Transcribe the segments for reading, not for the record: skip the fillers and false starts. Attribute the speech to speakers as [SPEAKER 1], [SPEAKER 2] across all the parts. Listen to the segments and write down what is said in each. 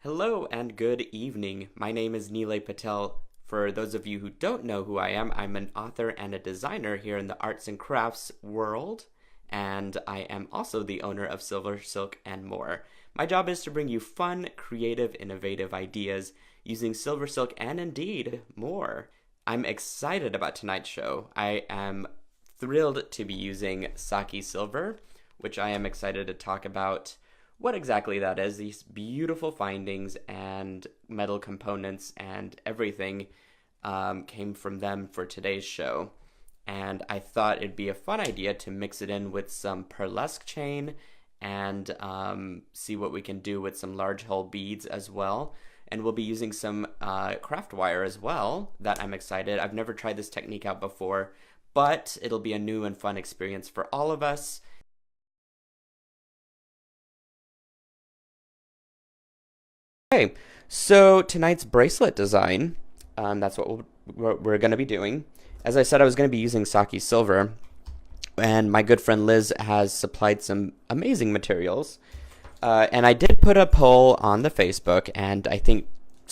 [SPEAKER 1] Hello and good evening. My name is Nilay Patel. For those of you who don't know who I am, I'm an author and a designer here in the arts and crafts world, and I am also the owner of Silver Silk and More. My job is to bring you fun, creative, innovative ideas using Silver Silk and indeed more. I'm excited about tonight's show. I am thrilled to be using Saki Silver, which I am excited to talk about what exactly that is. These beautiful findings and metal components and everything came from them for today's show. And I thought it'd be a fun idea to mix it in with some pearlesque chain and see what we can do with some large hole beads as well. And we'll be using some craft wire as well that I'm excited. I've never tried this technique out before, but it'll be a new and fun experience for all of us. Okay, so tonight's bracelet design, that's what we're going to be doing. As I said, I was going to be using Saki Silver, and my good friend Liz has supplied some amazing materials. And I did put a poll on the Facebook, and I think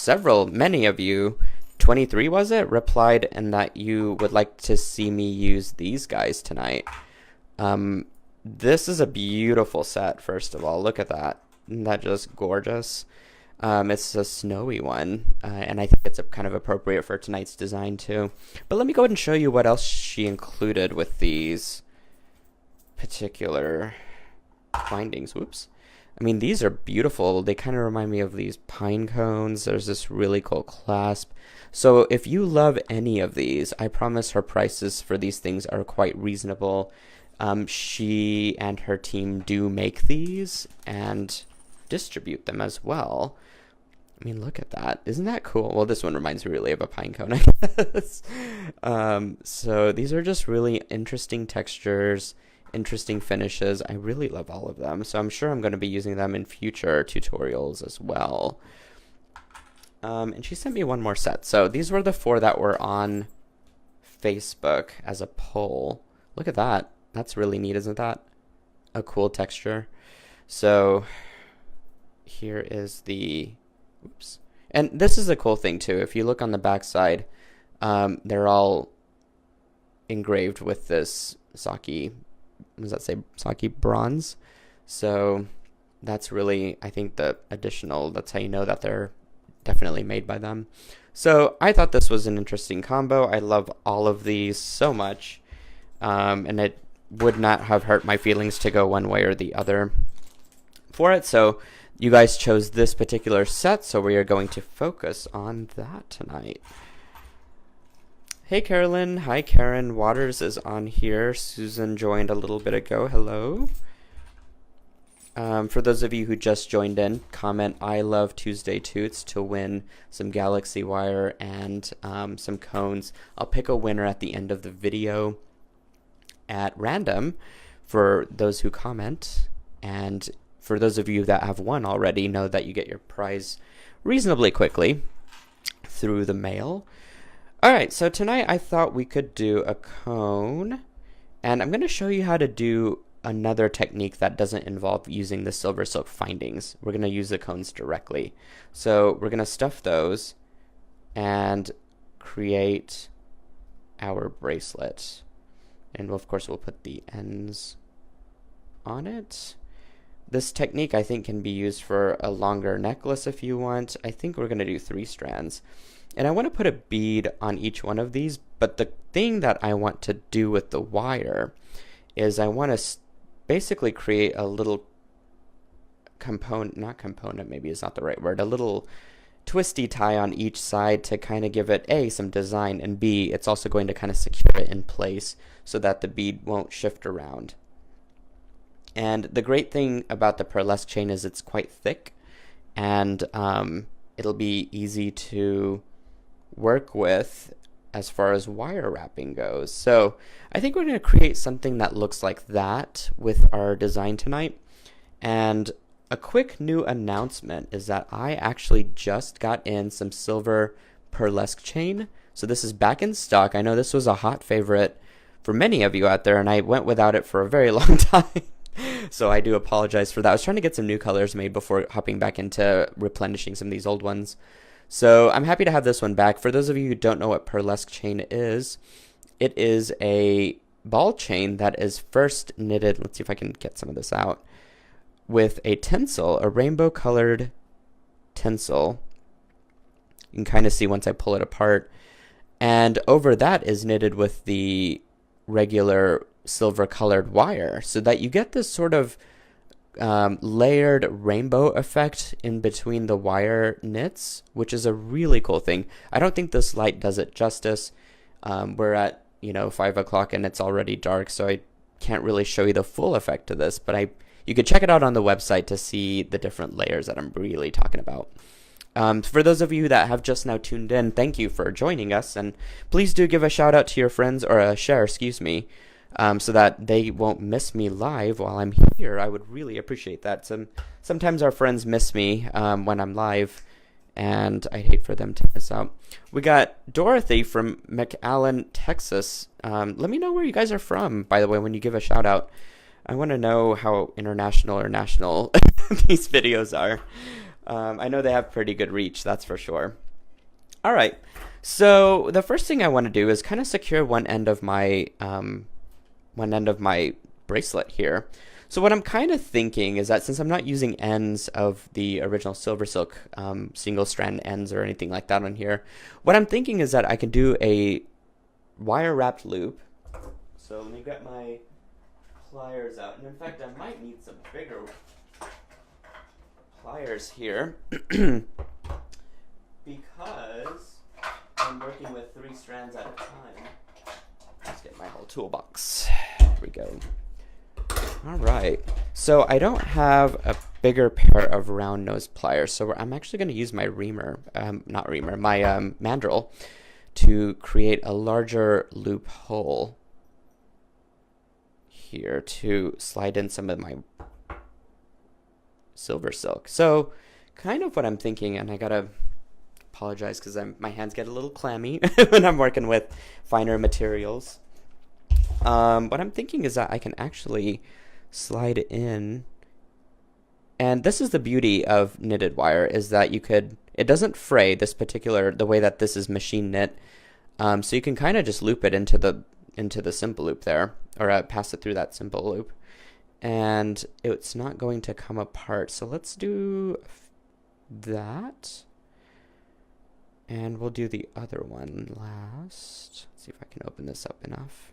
[SPEAKER 1] many of you, 23 was it, replied and that you would like to see me use these guys tonight. This is a beautiful set, first of all. Look at that. Isn't that just gorgeous? It's a snowy one, and I think it's kind of appropriate for tonight's design too. But let me go ahead and show you what else she included with these particular findings. Whoops. I mean, these are beautiful. They kind of remind me of these pine cones. There's this really cool clasp. So if you love any of these, I promise her prices for these things are quite reasonable. She and her team do make these and distribute them as well. I mean, look at that. Isn't that cool? Well, this one reminds me really of a pine cone, I guess. So these are just really interesting textures, interesting finishes. I really love all of them. So I'm sure I'm going to be using them in future tutorials as well. And she sent me one more set. So these were the 4 that were on Facebook as a poll. Look at that. That's really neat, isn't that? A cool texture. So here is the, oops. And this is a cool thing too. If you look on the back side, they're all engraved with this Saki, what does that say? Saki bronze. So that's really, I think, the additional, that's how you know that they're definitely made by them. So I thought this was an interesting combo. I love all of these so much. And it would not have hurt my feelings to go one way or the other for it. So you guys chose this particular set, so we are going to focus on that tonight. Hey Carolyn, hi Karen, Waters is on here. Susan joined a little bit ago, hello. For those of you who just joined in, comment I love Tuesday Toots to win some galaxy wire and some cones. I'll pick a winner at the end of the video at random for those who comment, and for those of you that have won already, know that you get your prize reasonably quickly through the mail. Alright, so tonight I thought we could do a cone, and I'm going to show you how to do another technique that doesn't involve using the silver silk findings. We're going to use the cones directly. So we're going to stuff those and create our bracelet. And of course we'll put the ends on it. This technique I think can be used for a longer necklace if you want. I think we're going to do 3 strands. And I want to put a bead on each one of these, but the thing that I want to do with the wire is I want to basically create a little component, not component, maybe is not the right word, a little twisty tie on each side to kind of give it A, some design, and B, it's also going to kind of secure it in place so that the bead won't shift around. And the great thing about the pearlesque chain is it's quite thick, and it'll be easy to work with as far as wire wrapping goes. So I think we're going to create something that looks like that with our design tonight. And a quick new announcement is that I actually just got in some silver pearlesque chain. So this is back in stock. I know this was a hot favorite for many of you out there, and I went without it for a very long time. So I do apologize for that. I was trying to get some new colors made before hopping back into replenishing some of these old ones. So I'm happy to have this one back. For those of you who don't know what pearlesque chain is, it is a ball chain that is first knitted, let's see if I can get some of this out, with a tinsel, a rainbow colored tinsel. You can kind of see once I pull it apart. And over that is knitted with the regular silver colored wire, so that you get this sort of layered rainbow effect in between the wire knits, which is a really cool thing. I don't think this light does it justice. We're at 5 o'clock and it's already dark, so I can't really show you the full effect of this, but you could check it out on the website to see the different layers that I'm really talking about. For those of you that have just now tuned in, thank you for joining us, and please do give a shout out to your friends, or a share, excuse me, so that they won't miss me live while I'm here. I would really appreciate that. Sometimes our friends miss me when I'm live, and I'd hate for them to miss out. We got Dorothy from McAllen, Texas. Let me know where you guys are from, by the way, when you give a shout out. I want to know how international or national these videos are. I know they have pretty good reach, that's for sure. All right, so the first thing I want to do is kind of secure one end of my bracelet here. So what I'm kind of thinking is that since I'm not using ends of the original Silver Silk single strand ends or anything like that on here, what I'm thinking is that I can do a wire wrapped loop. So let me get my pliers out, and in fact I might need some bigger pliers here because I'm working with 3 strands at a time. Let's get my whole toolbox. Here we go. All right, so I don't have a bigger pair of round nose pliers, so I'm actually going to use my my mandrel to create a larger loop hole here to slide in some of my Silver Silk. So kind of what I'm thinking, and I gotta apologize because my hands get a little clammy when I'm working with finer materials. What I'm thinking is that I can actually slide in, and this is the beauty of knitted wire, is that it doesn't fray the way that this is machine knit. So you can kind of just loop it into the simple loop there, or pass it through that simple loop, and it's not going to come apart. So let's do that, and we'll do the other one last. Let's see if I can open this up enough.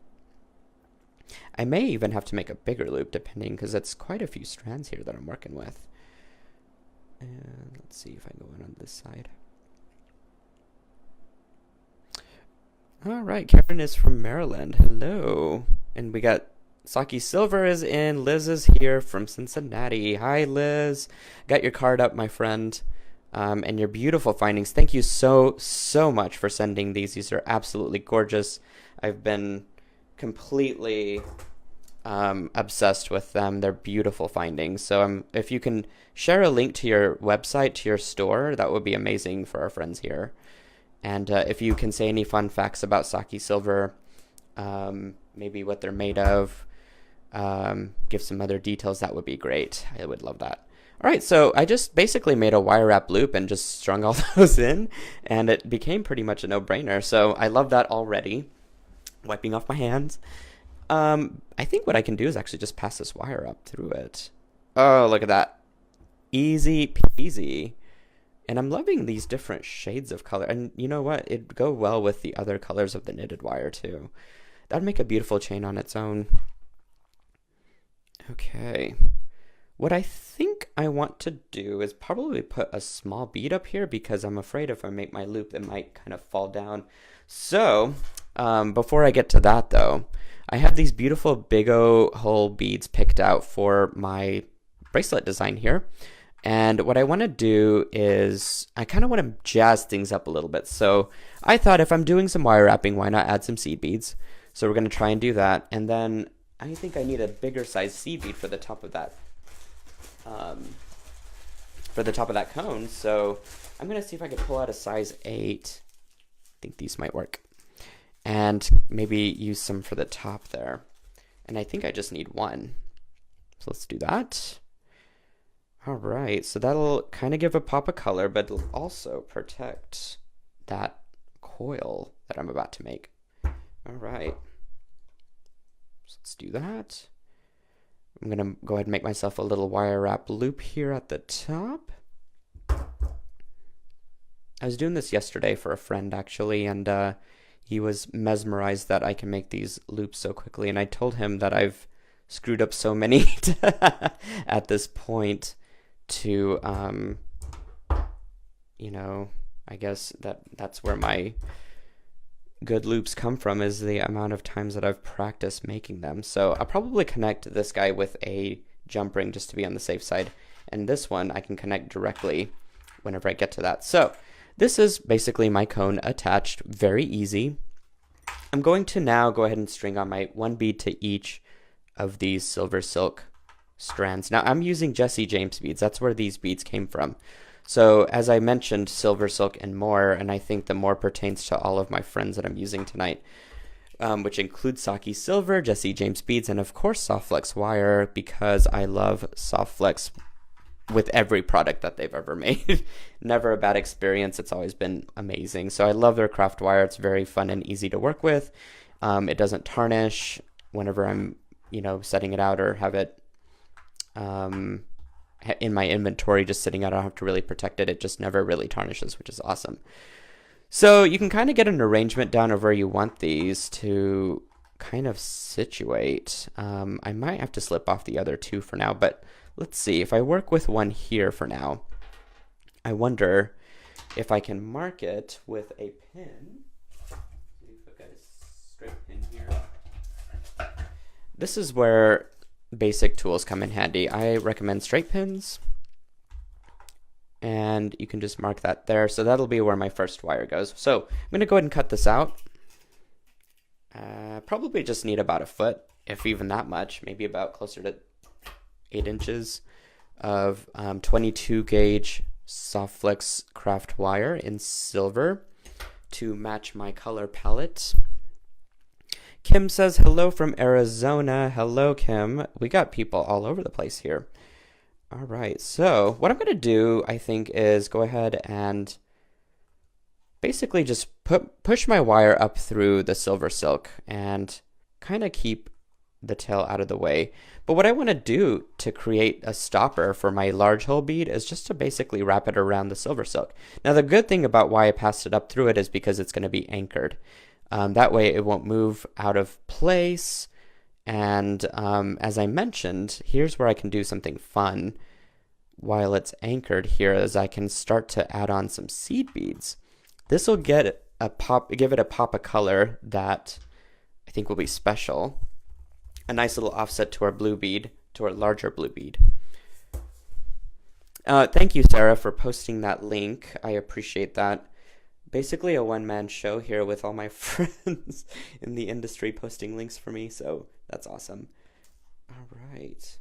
[SPEAKER 1] I may even have to make a bigger loop depending, because it's quite a few strands here that I'm working with. And let's see if I go in on this side. All right, Karen is from Maryland. Hello. And we got Saki Silver is in. Liz is here from Cincinnati. Hi, Liz. Got your card up, my friend. And your beautiful findings. Thank you so much for sending these. These are absolutely gorgeous. I've been completely obsessed with them. They're beautiful findings. So if you can share a link to your website, to your store, that would be amazing for our friends here. And if you can say any fun facts about Saki Silver, maybe what they're made of, give some other details, that would be great. I would love that. All right, so I just basically made a wire wrap loop and just strung all those in, and it became pretty much a no-brainer. So I love that already. Wiping off my hands. I think what I can do is actually just pass this wire up through it. Oh, look at that. Easy peasy. And I'm loving these different shades of color. And you know what? It'd go well with the other colors of the knitted wire too. That'd make a beautiful chain on its own. Okay. What I think I want to do is probably put a small bead up here, because I'm afraid if I make my loop, it might kind of fall down. So before I get to that though, I have these beautiful big O hole beads picked out for my bracelet design here. And what I want to do is I kind of want to jazz things up a little bit. So I thought if I'm doing some wire wrapping, why not add some seed beads? So we're going to try and do that. And then I think I need a bigger size seed bead for the top of that cone. So I'm going to see if I can pull out a size 8. I think these might work. And maybe use some for the top there. And I think I just need one. So let's do that. All right, so that'll kind of give a pop of color, but it'll also protect that coil that I'm about to make. All right, so let's do that. I'm gonna go ahead and make myself a little wire wrap loop here at the top. I was doing this yesterday for a friend actually, and he was mesmerized that I can make these loops so quickly, and I told him that I've screwed up so many at this point to, you know, I guess that's where my good loops come from, is the amount of times that I've practiced making them. So I'll probably connect this guy with a jump ring just to be on the safe side, and this one I can connect directly whenever I get to that. So this is basically my cone attached, very easy. I'm going to now go ahead and string on my one bead to each of these silver silk strands. Now I'm using Jesse James beads. That's where these beads came from. So as I mentioned, silver silk and more, and I think the more pertains to all of my friends that I'm using tonight, which includes Saki Silver, Jesse James beads, and of course Soft Flex wire, because I love Soft Flex with every product that they've ever made. Never a bad experience. It's always been amazing. So I love their craft wire. It's very fun and easy to work with. It doesn't tarnish whenever I'm, you know, setting it out or have it in my inventory just sitting out. I don't have to really protect it. It just never really tarnishes, which is awesome. So you can kind of get an arrangement down of where you want these to kind of situate. I might have to slip off the other two for now, but let's see. If I work with one here for now, I wonder if I can mark it with a pin. See if I've got a straight pin here. This is where basic tools come in handy. I recommend straight pins, and you can just mark that there. So that'll be where my first wire goes. So I'm going to go ahead and cut this out. Probably just need about a foot, if even that much, maybe about closer to 8 inches of 22 gauge Soft Flex craft wire in silver to match my color palette. Kim says hello from Arizona. Hello, Kim. We got people all over the place here. All right, so what I'm going to do, I think, is go ahead and basically just push my wire up through the silver silk and kind of keep the tail out of the way. But what I want to do to create a stopper for my large hole bead is just to basically wrap it around the silver silk. Now the good thing about why I passed it up through it is because it's going to be anchored. That way it won't move out of place. And as I mentioned, here's where I can do something fun while it's anchored here, is I can start to add on some seed beads. This will give it a pop of color that I think will be special. A nice little offset to our blue bead, to our larger blue bead. Thank you, Sarah, for posting that link. I appreciate that. Basically a one-man show here with all my friends in the industry posting links for me, so that's awesome. All right.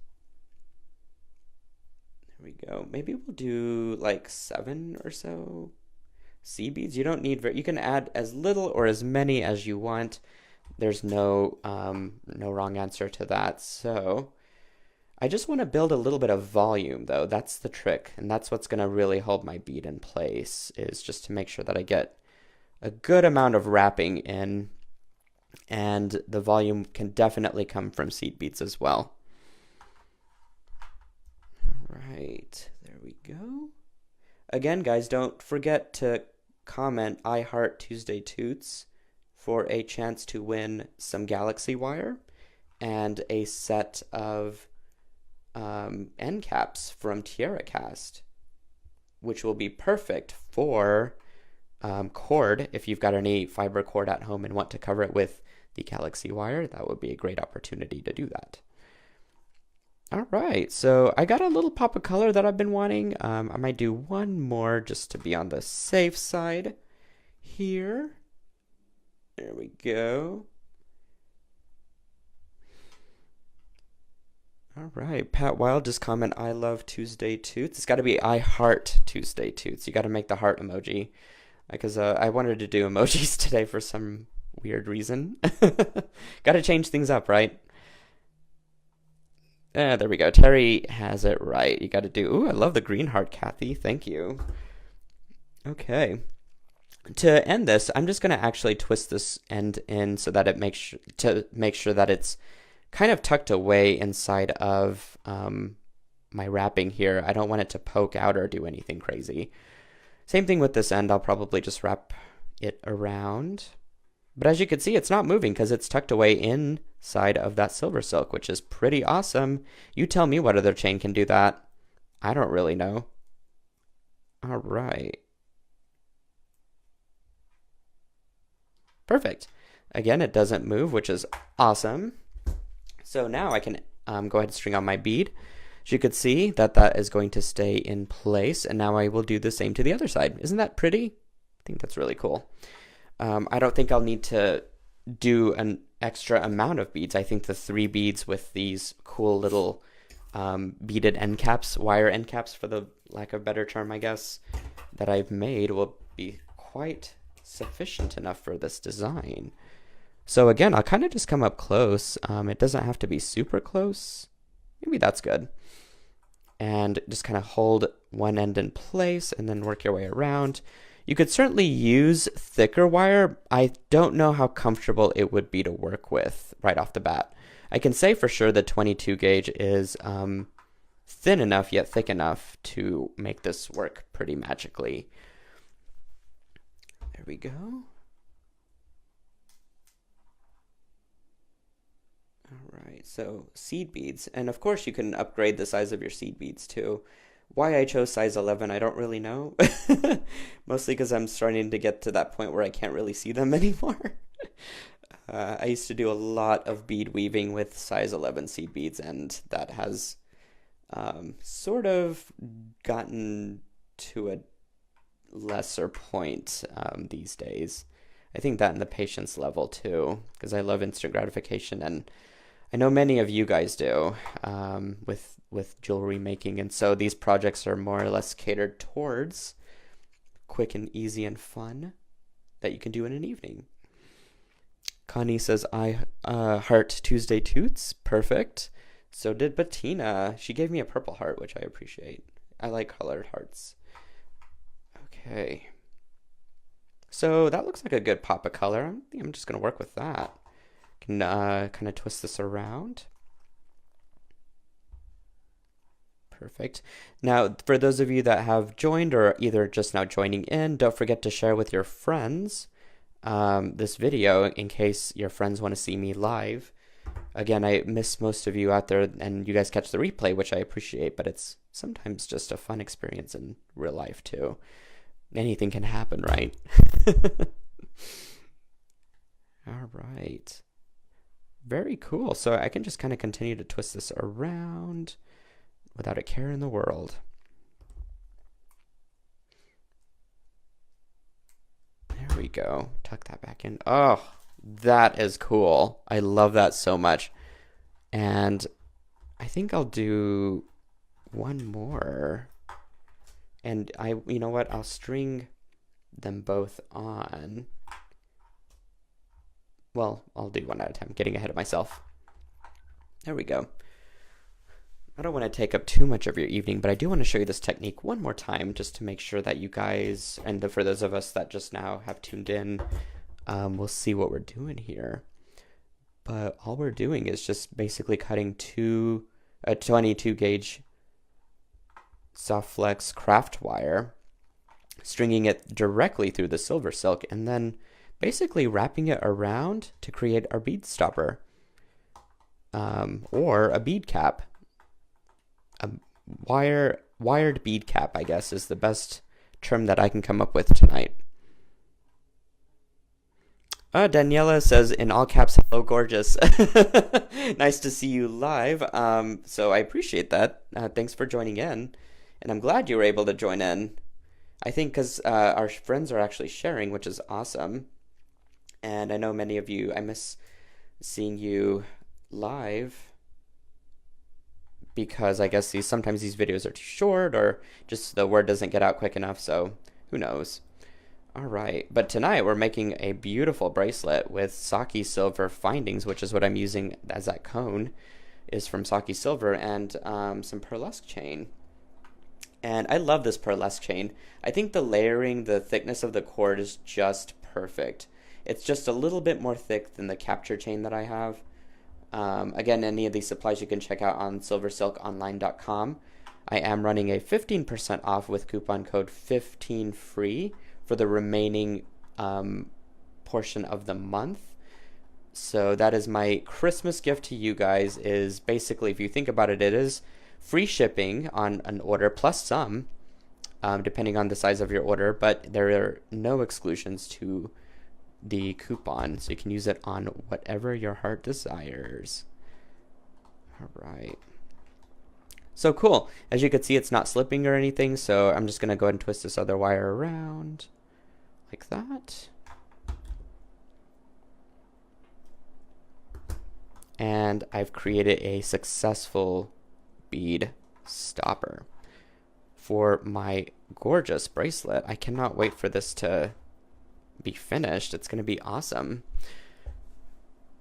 [SPEAKER 1] There we go. Maybe we'll do like 7 or so seed beads. You don't need you can add as little or as many as you want. There's no wrong answer to that. So I just want to build a little bit of volume, though. That's the trick, and that's what's going to really hold my bead in place, is just to make sure that I get a good amount of wrapping in, and the volume can definitely come from seed beads as well. All right, there we go. Again, guys, don't forget to comment I Heart Tuesday Toots for a chance to win some Galaxy wire and a set of end caps from Tierra Cast, which will be perfect for cord. If you've got any fiber cord at home and want to cover it with the Galaxy wire, that would be a great opportunity to do that. All right, so I got a little pop of color that I've been wanting. I might do one more just to be on the safe side here. There we go. All right, Pat Wild just comment, I love Tuesday Toots. It's got to be I Heart Tuesday Toots. You got to make the heart emoji, because I wanted to do emojis today for some weird reason. Got to change things up, right? There we go. Terry has it right. You got to do. Ooh, I love the green heart, Kathy. Thank you. Okay. To end this, I'm just going to actually twist this end in so that it makes to make sure that it's kind of tucked away inside of my wrapping here. I don't want it to poke out or do anything crazy. Same thing with this end. I'll probably just wrap it around. But as you can see, it's not moving because it's tucked away inside of that silver silk, which is pretty awesome. You tell me what other chain can do that. I don't really know. All right. Perfect. Again, it doesn't move, which is awesome. So now I can go ahead and string on my bead. As you could see, that is going to stay in place, and now I will do the same to the other side. Isn't that pretty? I think that's really cool. I don't think I'll need to do an extra amount of beads. I think the 3 beads with these cool little beaded end caps, wire end caps for the lack of a better term, I guess, that I've made will be quite sufficient enough for this design. So again, I'll kind of just come up close. It doesn't have to be super close. Maybe that's good. And just kind of hold one end in place and then work your way around. You could certainly use thicker wire. I don't know how comfortable it would be to work with right off the bat. I can say for sure the 22 gauge is thin enough yet thick enough to make this work pretty magically. There we go. All right, so seed beads. And of course you can upgrade the size of your seed beads too. Why I chose size 11, I don't really know. Mostly because I'm starting to get to that point where I can't really see them anymore. I used to do a lot of bead weaving with size 11 seed beads, and that has sort of gotten to a lesser point these days. I think that and the patience level too, because I love instant gratification, and I know many of you guys do with jewelry making, and so these projects are more or less catered towards quick and easy and fun that you can do in an evening. Connie says, I heart Tuesday toots. Perfect. So did Bettina. She gave me a purple heart, which I appreciate. I like colored hearts. Okay. So that looks like a good pop of color. I think I'm just going to work with that. Can kind of twist this around. Perfect. Now, for those of you that have joined or either just now joining in, don't forget to share with your friends this video in case your friends want to see me live. Again, I miss most of you out there, and you guys catch the replay, which I appreciate, but it's sometimes just a fun experience in real life too. Anything can happen, right? All right. Very cool. So I can just kind of continue to twist this around without a care in the world. There we go. Tuck that back in. Oh, that is cool. I love that so much. And I think I'll do one more. And you know what? I'll string them both on. Well, I'll do one at a time, getting ahead of myself. There we go. I don't want to take up too much of your evening, but I do want to show you this technique one more time just to make sure that you guys, and for those of us that just now have tuned in, we'll see what we're doing here. But all we're doing is just basically cutting a 22 gauge soft flex craft wire, stringing it directly through the silver silk, and then basically wrapping it around to create our bead stopper, or a bead cap. A wired bead cap, I guess, is the best term that I can come up with tonight. Daniela says in all caps, hello, gorgeous. Nice to see you live. So I appreciate that. Thanks for joining in. And I'm glad you were able to join in. I think because our friends are actually sharing, which is awesome. And I know many of you, I miss seeing you live because I guess sometimes these videos are too short or just the word doesn't get out quick enough, so who knows. All right, but tonight we're making a beautiful bracelet with Saki silver findings, which is what I'm using as that cone. is from Saki Silver, and some pearlesque chain. And I love this pearlesque chain. I think the layering, the thickness of the cord is just perfect. It's just a little bit more thick than the capture chain that I have. Again, any of these supplies you can check out on silversilkonline.com. I am running a 15% off with coupon code 15FREE for the remaining portion of the month. So that is my Christmas gift to you guys. Is basically, if you think about it, it is free shipping on an order plus some, depending on the size of your order, but there are no exclusions to the coupon, so you can use it on whatever your heart desires. All right. So cool. As you can see, it's not slipping or anything, so I'm just going to go ahead and twist this other wire around like that. And I've created a successful bead stopper for my gorgeous bracelet. I cannot wait for this to be finished. It's going to be awesome.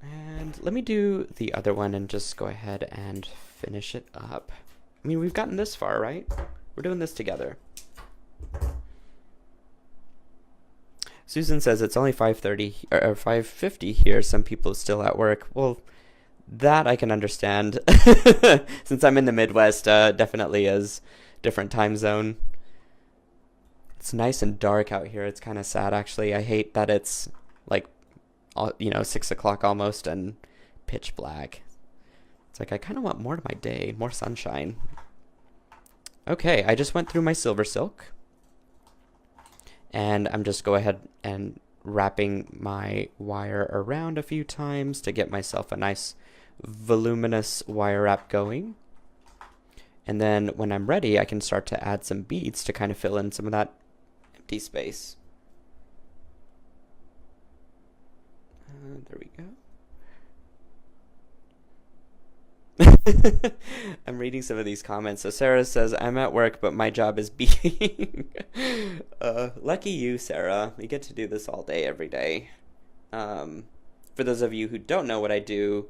[SPEAKER 1] And let me do the other one and just go ahead and finish it up. I mean, we've gotten this far, right? We're doing this together. Susan says it's only 5:30 or 5:50 here. Some people are still at work. Well, that I can understand. Since I'm in the Midwest, definitely is different time zone. It's nice and dark out here. It's kind of sad, actually. I hate that it's like, 6 o'clock almost and pitch black. It's like I kind of want more to my day, more sunshine. Okay, I just went through my silver silk, and I'm just go ahead and wrapping my wire around a few times to get myself a nice voluminous wire wrap going. And then when I'm ready, I can start to add some beads to kind of fill in some of that empty space. There we go. I'm reading some of these comments. So Sarah says, I'm at work, but my job is beading. Lucky you, Sarah. You get to do this all day, every day. For those of you who don't know what I do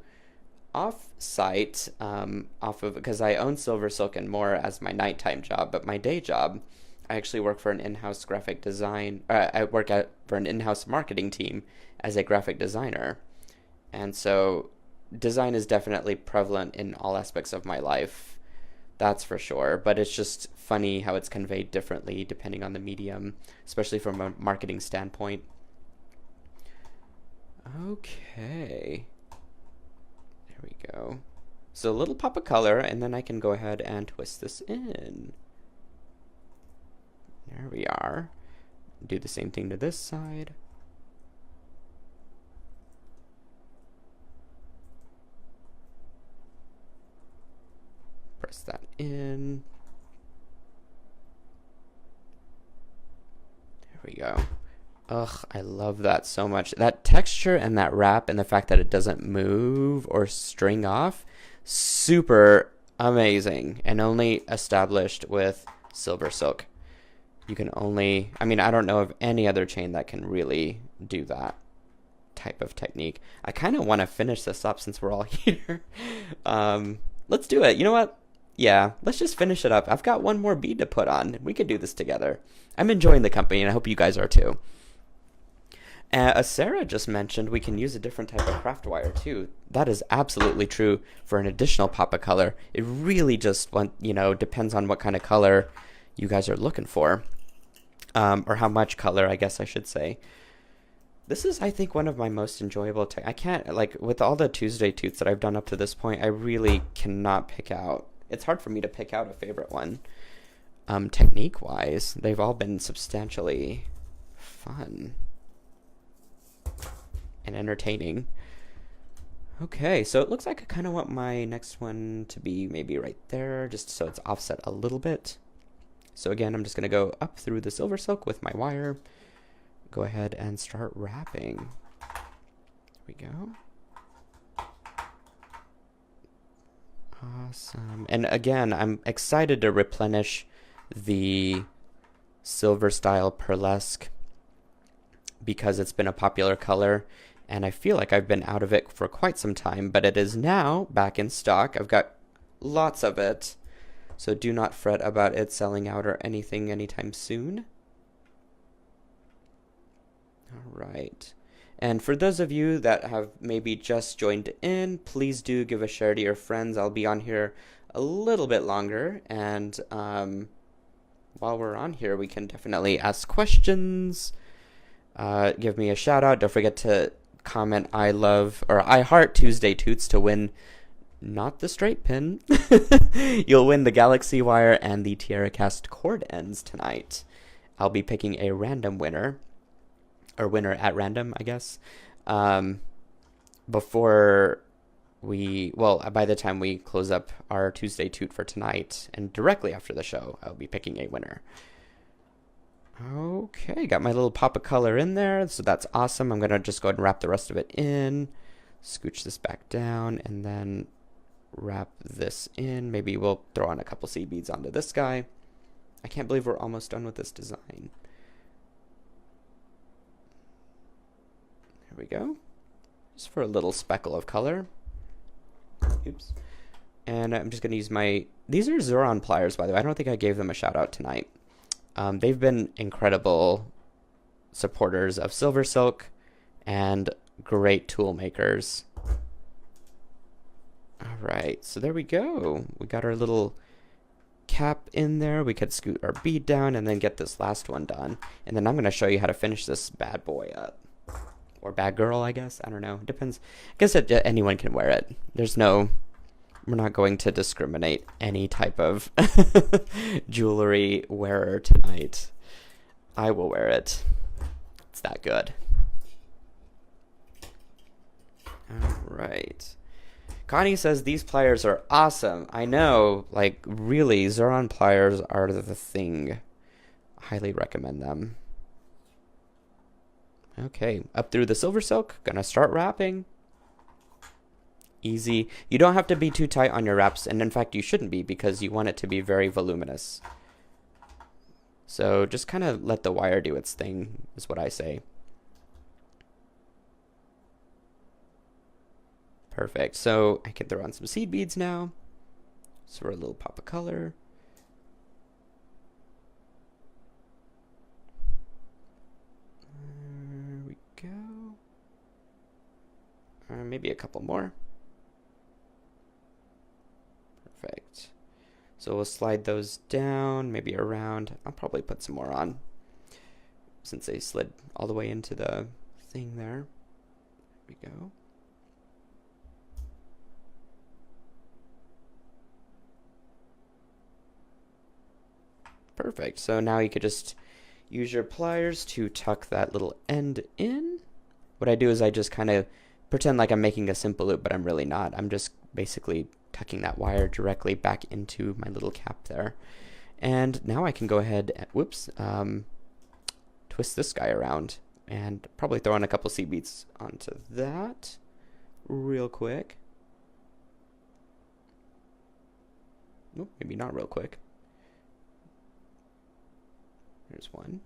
[SPEAKER 1] off-site, because I own Silver Silk and More as my nighttime job, but my day job, I actually work for an in-house graphic design. I work for an in-house marketing team as a graphic designer, and so design is definitely prevalent in all aspects of my life. That's for sure. But it's just funny how it's conveyed differently depending on the medium, especially from a marketing standpoint. Okay. There we go. So a little pop of color, and then I can go ahead and twist this in. There we are. Do the same thing to this side. Press that in. There we go. Ugh, I love that so much. That texture and that wrap and the fact that it doesn't move or string off, super amazing, and only established with Silver Silk. You can only, I mean, I don't know of any other chain that can really do that type of technique. I kind of want to finish this up since we're all here. Let's do it. You know what? Yeah, let's just finish it up. I've got one more bead to put on. We can do this together. I'm enjoying the company, and I hope you guys are too. As Sarah just mentioned, we can use a different type of craft wire too. That is absolutely true for an additional pop of color. It really just depends on what kind of color you guys are looking for, or how much color, I guess I should say. This is, I think, one of my most enjoyable. I can't, like, with all the Tuesday Tooths that I've done up to this point, I really cannot pick out. It's hard for me to pick out a favorite one. Technique-wise, they've all been substantially fun and entertaining. Okay, so it looks like I kind of want my next one to be maybe right there, just so it's offset a little bit. So again, I'm just going to go up through the Silver Silk with my wire. Go ahead and start wrapping. There we go. Awesome. And again, I'm excited to replenish the silver style pearlesque because it's been a popular color, and I feel like I've been out of it for quite some time, but it is now back in stock. I've got lots of it, so do not fret about it selling out or anything anytime soon. All right. And for those of you that have maybe just joined in, please do give a share to your friends. I'll be on here a little bit longer, and while we're on here, we can definitely ask questions. Give me a shout out. Don't forget to comment I love or I heart Tuesday Toots to win not the straight pin. You'll win the Galaxy Wire and the Tiara Cast cord ends tonight. I'll be picking a random winner, or winner at random, I guess, before by the time we close up our Tuesday Toot for tonight, and directly after the show, I'll be picking a winner. Okay, got my little pop of color in there, so that's awesome. I'm going to just go ahead and wrap the rest of it in, scooch this back down, and then wrap this in. Maybe we'll throw on a couple seed beads onto this guy. I can't believe we're almost done with this design. There we go. Just for a little speckle of color. Oops. And I'm just going to use these are Xuron pliers, by the way. I don't think I gave them a shout out tonight. They've been incredible supporters of Silver Silk and great tool makers. All right, so there we go. We got our little cap in there. We could scoot our bead down and then get this last one done. And then I'm going to show you how to finish this bad boy up. Or bad girl, I guess. I don't know. It depends. I guess anyone can wear it. We're not going to discriminate any type of jewelry wearer tonight. I will wear it. It's that good. All right. Connie says these pliers are awesome. I know, like really, Xuron pliers are the thing. Highly recommend them. Okay, up through the Silver Silk. Gonna start wrapping. Easy. You don't have to be too tight on your wraps, and in fact you shouldn't be, because you want it to be very voluminous. So just kind of let the wire do its thing, is what I say. Perfect. So I can throw on some seed beads now. So for a little pop of color. There we go. Maybe a couple more. Perfect. So we'll slide those down, maybe around. I'll probably put some more on, since they slid all the way into the thing there. There we go. Perfect. So now you could just use your pliers to tuck that little end in. What I do is I just kind of pretend like I'm making a simple loop, but I'm really not. I'm just basically tucking that wire directly back into my little cap there. And now I can go ahead and, twist this guy around and probably throw on a couple seed beads onto that real quick. Nope, maybe not real quick. Here's one.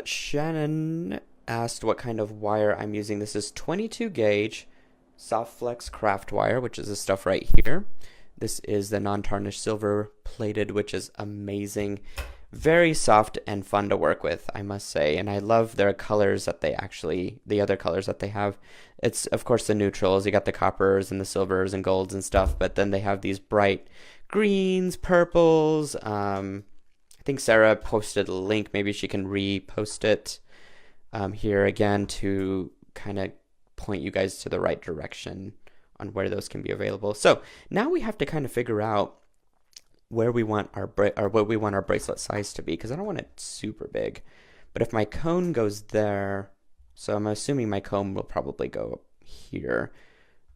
[SPEAKER 1] Shannon asked what kind of wire I'm using. This is 22 gauge soft flex craft wire, which is this stuff right here. This is the non-tarnished silver plated, which is amazing. Very soft and fun to work with, I must say. And I love their colors that the other colors that they have. It's, of course, the neutrals. You got the coppers and the silvers and golds and stuff, but then they have these bright greens, purples. I think Sarah posted a link. Maybe she can repost it here again to kind of point you guys to the right direction on where those can be available. So now we have to kind of figure out where we want our what we want our bracelet size to be, because I don't want it super big. But if my cone goes there, so I'm assuming my cone will probably go here,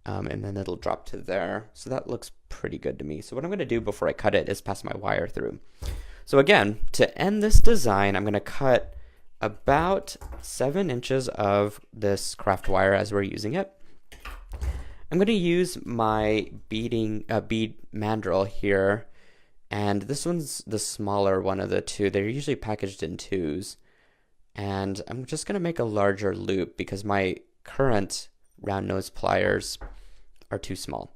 [SPEAKER 1] and then it'll drop to there. So that looks pretty good to me. So what I'm going to do before I cut it is pass my wire through. So again, to end this design, I'm going to cut about 7 inches of this craft wire as we're using it. I'm going to use my bead mandrel here, and this one's the smaller one of the two. They're usually packaged in 2s, And I'm just going to make a larger loop because my current round nose pliers are too small.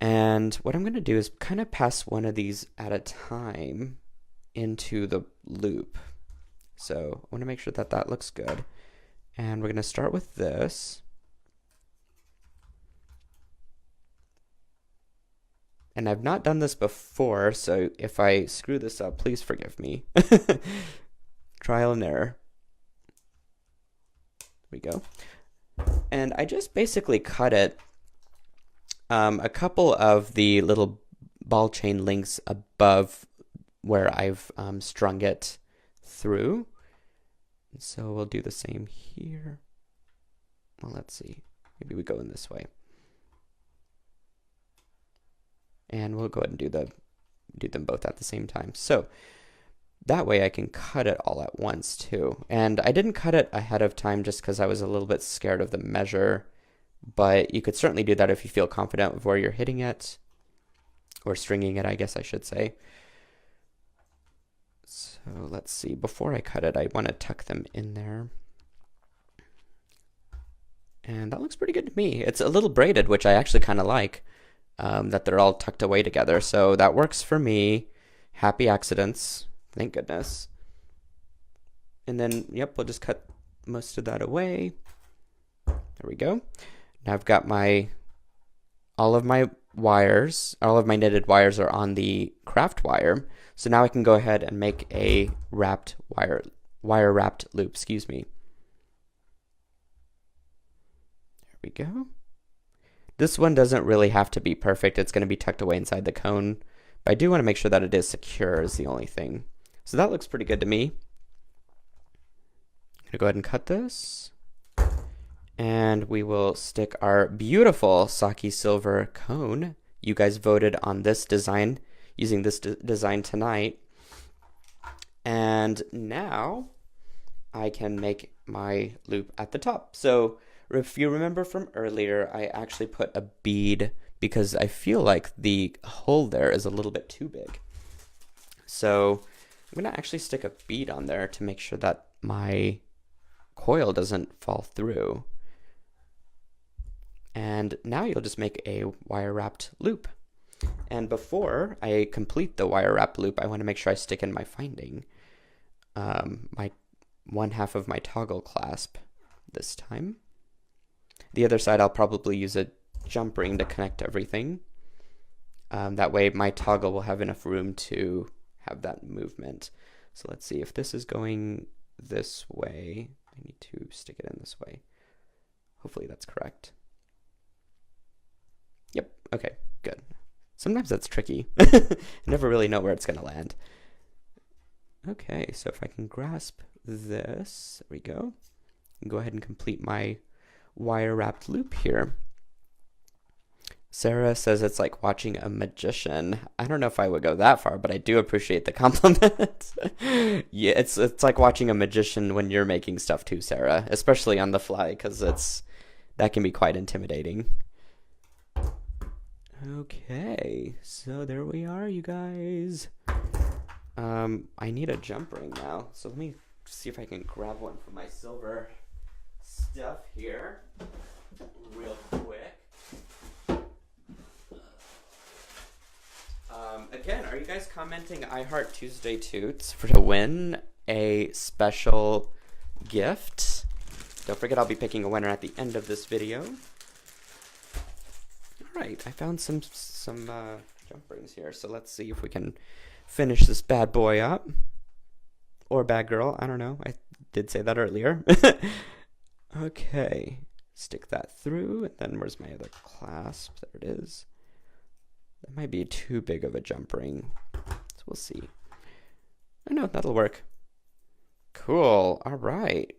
[SPEAKER 1] And what I'm going to do is kind of pass one of these at a time into the loop. So I want to make sure that that looks good. And we're going to start with this. And I've not done this before, so if I screw this up, please forgive me. Trial and error. There we go. And I just basically cut it a couple of the little ball chain links above where I've strung it through. So we'll do the same here. Well, let's see. Maybe we go in this way. And we'll go ahead and do them both at the same time. So that way I can cut it all at once too. And I didn't cut it ahead of time just because I was a little bit scared of the measure, but you could certainly do that if you feel confident with where you're hitting it, or stringing it, I guess I should say. So let's see, before I cut it, I want to tuck them in there. And that looks pretty good to me. It's a little braided, which I actually kind of like, that they're all tucked away together. So that works for me. Happy accidents. Thank goodness. And then, yep, we'll just cut most of that away. There we go. Now I've got all of my knitted wires are on the craft wire. So now I can go ahead and make a wire wrapped loop, excuse me. There we go. This one doesn't really have to be perfect. It's going to be tucked away inside the cone, but I do want to make sure that it is secure is the only thing. So that looks pretty good to me. I'm going to go ahead and cut this. And we will stick our beautiful Saki silver cone. You guys voted on this design, using this design tonight. And now I can make my loop at the top. So if you remember from earlier, I actually put a bead because I feel like the hole there is a little bit too big. So I'm going to actually stick a bead on there to make sure that my coil doesn't fall through. And now you'll just make a wire wrapped loop. And before I complete the wire wrapped loop, I want to make sure I stick in my finding, my one half of my toggle clasp this time. The other side I'll probably use a jump ring to connect everything. That way my toggle will have enough room to have that movement. So let's see, if this is going this way, I need to stick it in this way. Hopefully that's correct. Yep, okay, good. Sometimes that's tricky. I never really know where it's going to land. Okay, so if I can grasp this, there we go. Go ahead and complete my wire wrapped loop here. Sarah says it's like watching a magician. I don't know if I would go that far, but I do appreciate the compliment. Yeah, it's like watching a magician when you're making stuff too, Sarah, especially on the fly, because that can be quite intimidating. Okay, so there we are, you guys. I need a jump ring now, so let me see if I can grab one from my silver stuff here real quick. Again, are you guys commenting I Heart Tuesday Toots to win a special gift? Don't forget I'll be picking a winner at the end of this video. Alright, I found some jump rings here, so let's see if we can finish this bad boy up. Or bad girl, I don't know. I did say that earlier. Okay, stick that through, and then where's my other clasp? There it is. That might be too big of a jump ring, so we'll see. Oh no, that'll work. Cool, alright.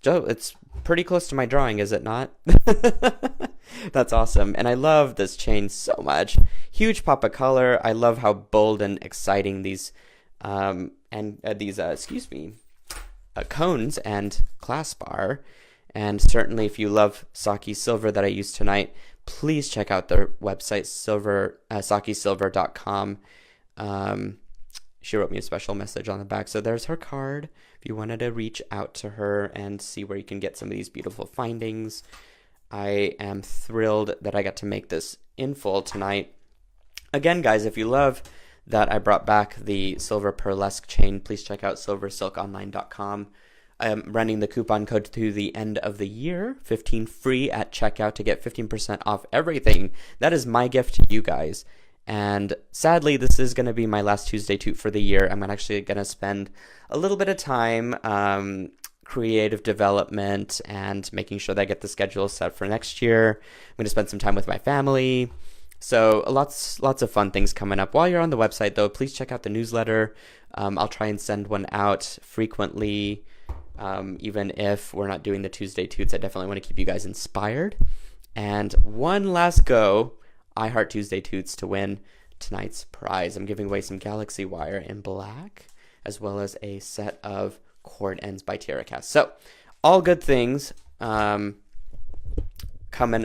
[SPEAKER 1] It's pretty close to my drawing, is it not? That's awesome, and I love this chain so much. Huge pop of color. I love how bold and exciting these cones and clasp are. And certainly if you love Saki Silver that I used tonight, please check out their website, sakisilver.com. She wrote me a special message on the back. So there's her card. If if you wanted to reach out to her and see where you can get some of these beautiful findings. I am thrilled that I got to make this in full tonight. Again, guys, if you love that I brought back the silver pearlesque chain, please check out silversilkonline.com. I'm running the coupon code through the end of the year, 15 free at checkout to get 15% off everything. That is my gift to you guys. And sadly, this is going to be my last Tuesday toot for the year. I'm actually going to spend a little bit of time creative development and making sure that I get the schedule set for next year. I'm going to spend some time with my family. So lots of fun things coming up. While you're on the website, though, please check out the newsletter. I'll try and send one out frequently, even if we're not doing the Tuesday toots. I definitely want to keep you guys inspired. And one last go, I Heart Tuesday Toots to win tonight's prize. I'm giving away some Galaxy Wire in black, as well as a set of cord ends by TierraCast. So, all good things coming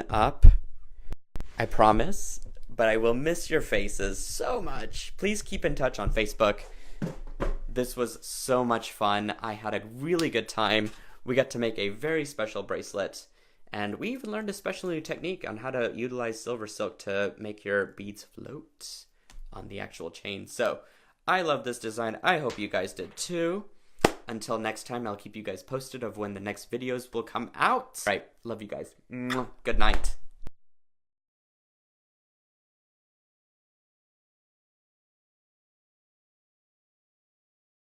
[SPEAKER 1] up, I promise, but I will miss your faces so much. Please keep in touch on Facebook. This was so much fun. I had a really good time. We got to make a very special bracelet, and we even learned a special new technique on how to utilize silver silk to make your beads float on the actual chain. So, I love this design. I hope you guys did too. Until next time, I'll keep you guys posted of when the next videos will come out. All right, love you guys. Good night.